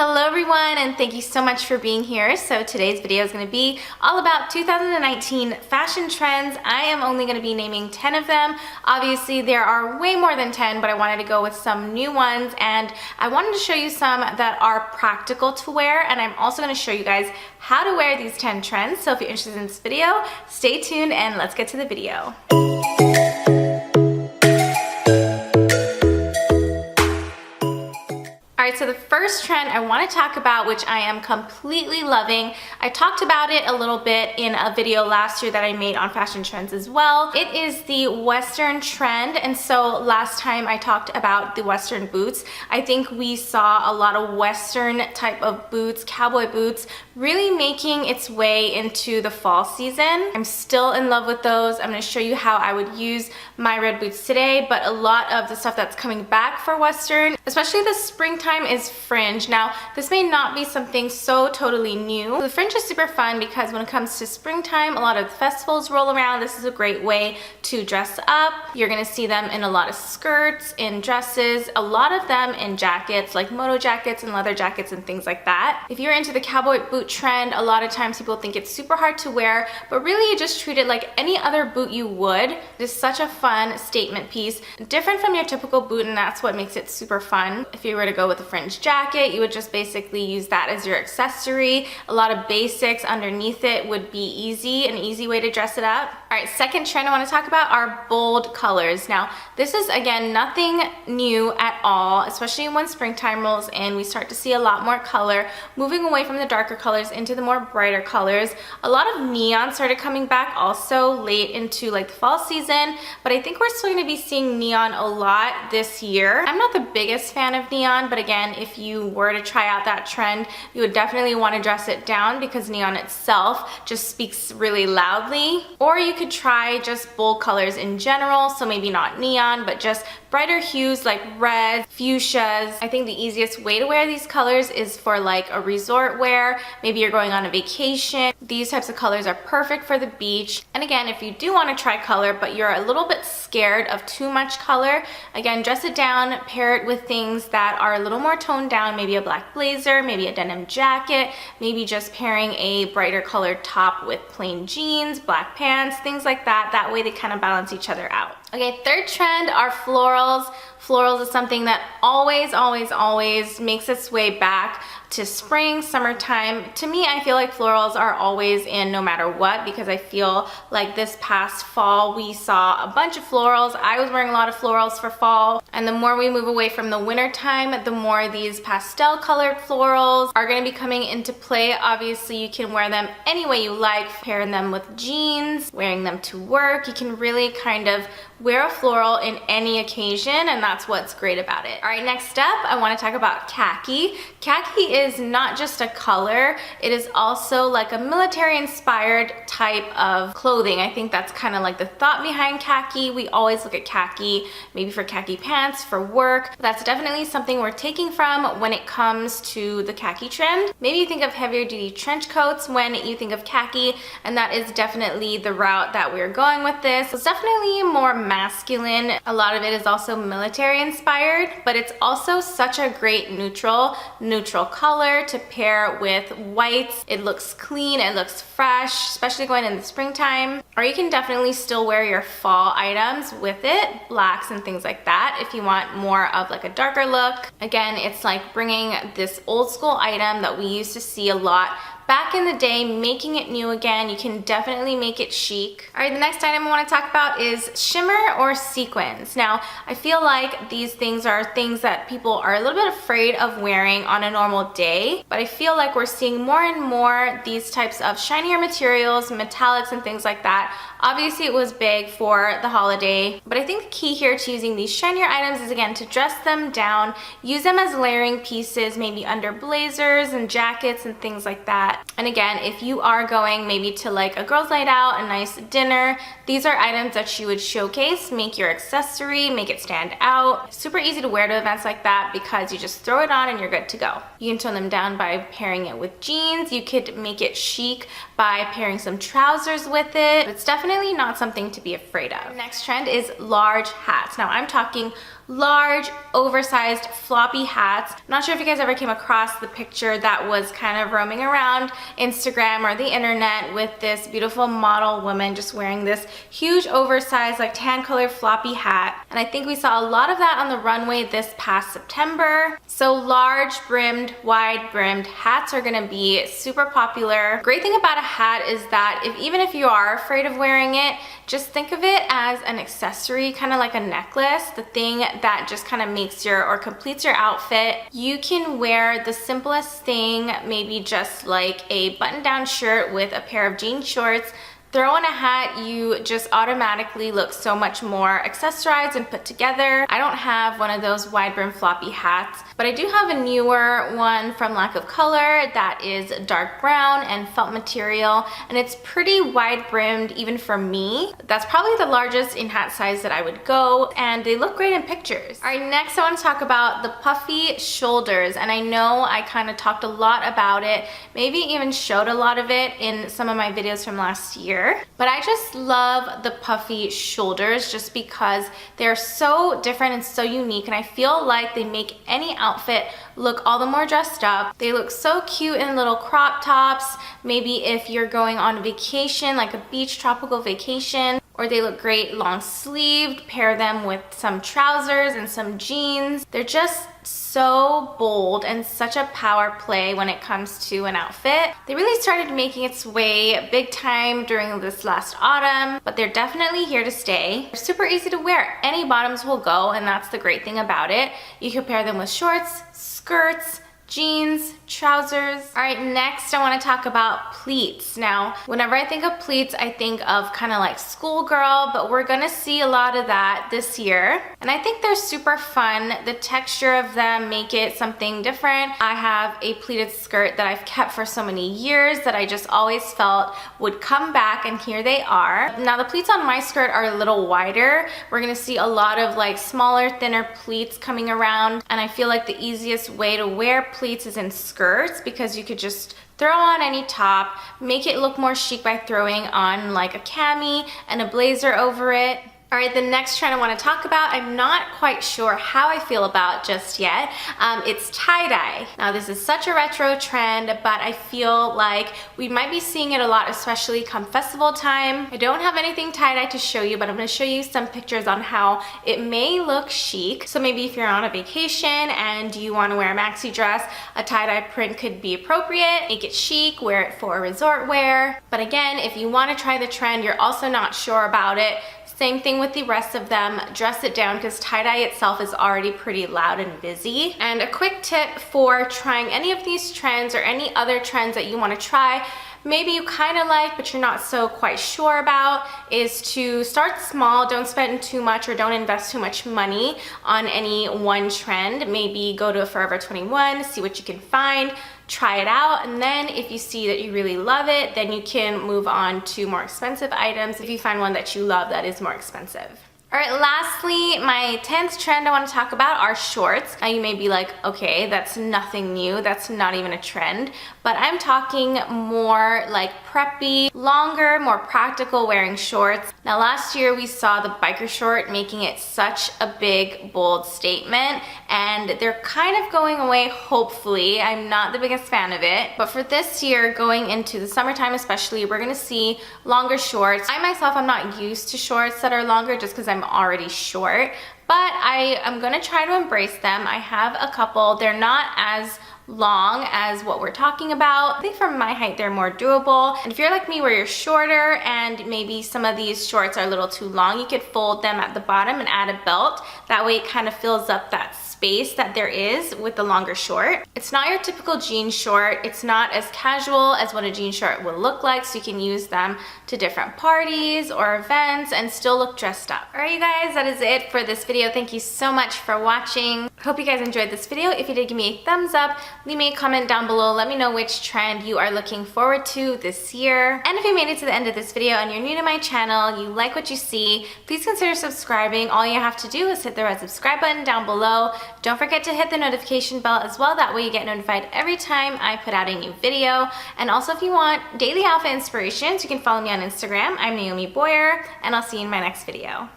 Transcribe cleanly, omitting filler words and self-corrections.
Hello everyone, and thank you so much for being here. So today's video is going to be all about 2019 fashion trends. I am only going to be naming 10 of them. Obviously there are way more than 10, but I wanted to go with some new ones, and I wanted to show you some that are practical to wear, and I'm also going to show you guys how to wear these 10 trends. So if you're interested in this video, stay tuned and let's get to the video. So the first trend I want to talk about, which I am completely loving, I talked about it a little bit in a video last year that I made on fashion trends as well. It is the Western trend, and so last time I talked about the Western boots. I think we saw a lot of Western type of boots, cowboy boots, really making its way into the fall season. I'm still in love with those. I'm going to show you how I would use my red boots today, but a lot of the stuff that's coming back for Western, especially the springtime, is fringe. Now, this may not be something so totally new. The fringe is super fun because when it comes to springtime, a lot of festivals roll around. This is a great way to dress up. You're gonna see them in a lot of skirts, in dresses, a lot of them in jackets, like moto jackets and leather jackets and things like that. If you're into the cowboy boot trend, a lot of times people think it's super hard to wear, but really you just treat it like any other boot you would. It is such a fun statement piece, different from your typical boot, and that's what makes it super fun. If you were to go with a fringe jacket, you would just basically use that as your accessory. A lot of basics underneath it would be easy, an easy way to dress it up. All right, second trend I want to talk about are bold colors. Now, this is again nothing new at all, especially when springtime rolls in. We start to see a lot more color, moving away from the darker colors into the more brighter colors. A lot of neon started coming back also late into like the fall season, but I think we're still going to be seeing neon a lot this year. I'm not the biggest fan of neon, but again, if you were to try out that trend, you would definitely want to dress it down because neon itself just speaks really loudly. Or you could try just bold colors in general, so maybe not neon, but just brighter hues like reds, fuchsias. I think the easiest way to wear these colors is for like a resort wear. Maybe you're going on a vacation. These types of colors are perfect for the beach. And again, if you do want to try color, but you're a little bit scared of too much color, again, dress it down, pair it with things that are a little more toned down, maybe a black blazer, maybe a denim jacket, maybe just pairing a brighter colored top with plain jeans, black pants, things like that. That way they kind of balance each other out. Okay, third trend are florals. Florals is something that always makes its way back to spring, summertime. To me, I feel like florals are always in no matter what, because I feel like this past fall we saw a bunch of florals. I was wearing a lot of florals for fall, and the more we move away from the winter time, the more these pastel colored florals are going to be coming into play. Obviously, you can wear them any way you like, pairing them with jeans, wearing them to work. You can really kind of wear a floral in any occasion, and that's what's great about it. All right, next up, I want to talk about khaki. Khaki is not just a color, it is also like a military inspired type of clothing. I think that's kind of like the thought behind khaki. We always look at khaki, maybe for khaki pants, for work. That's definitely something we're taking from when it comes to the khaki trend. Maybe you think of heavier duty trench coats when you think of khaki, and that is definitely the route that we're going with this. It's definitely more masculine. A lot of it is also military inspired, but it's also such a great neutral color to pair with whites. It looks clean, it looks fresh, especially going in the springtime. Or you can definitely still wear your fall items with it, blacks and things like that, if you want more of like a darker look. Again, it's like bringing this old school item that we used to see a lot back in the day, making it new again. You can definitely make it chic. All right, the next item I want to talk about is shimmer or sequins. Now, I feel like these things are things that people are a little bit afraid of wearing on a normal day, but I feel like we're seeing more and more these types of shinier materials, metallics and things like that. Obviously, it was big for the holiday, but I think the key here to using these shinier items is, again, to dress them down, use them as layering pieces, maybe under blazers and jackets and things like that. And again, if you are going maybe to like a girls' night out, a nice dinner, these are items that you would showcase, make your accessory, make it stand out. Super easy to wear to events like that because you just throw it on and you're good to go. You can tone them down by pairing it with jeans. You could make it chic by pairing some trousers with it. It's definitely not something to be afraid of. Next trend is large hats. Now I'm talking large, oversized, floppy hats. I'm not sure if you guys ever came across the picture that was kind of roaming around Instagram or the internet with this beautiful model woman just wearing this huge, oversized, like tan colored floppy hat. And I think we saw a lot of that on the runway this past September. So large brimmed, wide brimmed hats are gonna be super popular. Great thing about a hat is that even if you are afraid of wearing it, just think of it as an accessory, kind of like a necklace, the thing that just kind of makes or completes your outfit. You can wear the simplest thing, maybe just like a button-down shirt with a pair of jean shorts. Throw on a hat, you just automatically look so much more accessorized and put together. I don't have one of those wide brim floppy hats, but I do have a newer one from Lack of Color that is dark brown and felt material, and it's pretty wide brimmed even for me. That's probably the largest in hat size that I would go, and they look great in pictures. All right, next I want to talk about the puffy shoulders, and I know I kind of talked a lot about it, maybe even showed a lot of it in some of my videos from last year. But I just love the puffy shoulders just because they're so different and so unique, and I feel like they make any outfit look all the more dressed up. They look so cute in little crop tops, maybe if you're going on vacation, like a beach tropical vacation, or they look great long sleeved. Pair them with some trousers and some jeans. They're just so bold and such a power play when it comes to an outfit. They really started making its way big time during this last autumn, but they're definitely here to stay. They're super easy to wear. Any bottoms will go, and that's the great thing about it. You can pair them with shorts, skirts, jeans, trousers. All right, next I want to talk about pleats. Now, whenever I think of pleats, I think of kind of like schoolgirl, but we're gonna see a lot of that this year. And I think they're super fun. The texture of them make it something different. I have a pleated skirt that I've kept for so many years that I just always felt would come back, and here they are. Now, the pleats on my skirt are a little wider. We're gonna see a lot of like smaller, thinner pleats coming around, and I feel like the easiest way to wear pleats is in skirts because you could just throw on any top, make it look more chic by throwing on like a cami and a blazer over it. All right, the next trend I want to talk about, I'm not quite sure how I feel about just yet. It's tie-dye. Now, this is such a retro trend, but I feel like we might be seeing it a lot, especially come festival time. I don't have anything tie-dye to show you, but I'm going to show you some pictures on how it may look chic. So maybe if you're on a vacation and you want to wear a maxi dress, a tie-dye print could be appropriate. Make it chic, wear it for resort wear. But again, if you want to try the trend, you're also not sure about it, same thing with the rest of them, dress it down because tie-dye itself is already pretty loud and busy. And a quick tip for trying any of these trends or any other trends that you want to try, maybe you kind of like but you're not so quite sure about, is to start small. Don't spend too much or don't invest too much money on any one trend. Maybe go to a Forever 21, see what you can find, try it out, and then if you see that you really love it, then you can move on to more expensive items if you find one that you love that is more expensive. All right, lastly, my 10th trend I want to talk about are shorts. Now you may be like, okay, that's nothing new, that's not even a trend, but I'm talking more like preppy, longer, more practical wearing shorts. Now last year we saw the biker short making it such a big, bold statement, and they're kind of going away, hopefully. I'm not the biggest fan of it, but for this year, going into the summertime especially, we're gonna see longer shorts. I myself, I'm not used to shorts that are longer just because I'm already short, but I am gonna try to embrace them. I have a couple. They're not as long as what we're talking about. I think for my height, they're more doable. And if you're like me where you're shorter and maybe some of these shorts are a little too long, you could fold them at the bottom and add a belt. That way it kind of fills up that space that there is with the longer short. It's not your typical jean short. It's not as casual as what a jean short will look like, so you can use them to different parties or events and still look dressed up. All right, you guys, that is it for this video. Thank you so much for watching. Hope you guys enjoyed this video. If you did, give me a thumbs up. Leave me a comment down below. Let me know which trend you are looking forward to this year. And if you made it to the end of this video and you're new to my channel, you like what you see, please consider subscribing. All you have to do is hit the red subscribe button down below. Don't forget to hit the notification bell as well. That way you get notified every time I put out a new video. And also, if you want daily outfit inspirations, you can follow me on Instagram. I'm Naomi Boyer, and I'll see you in my next video.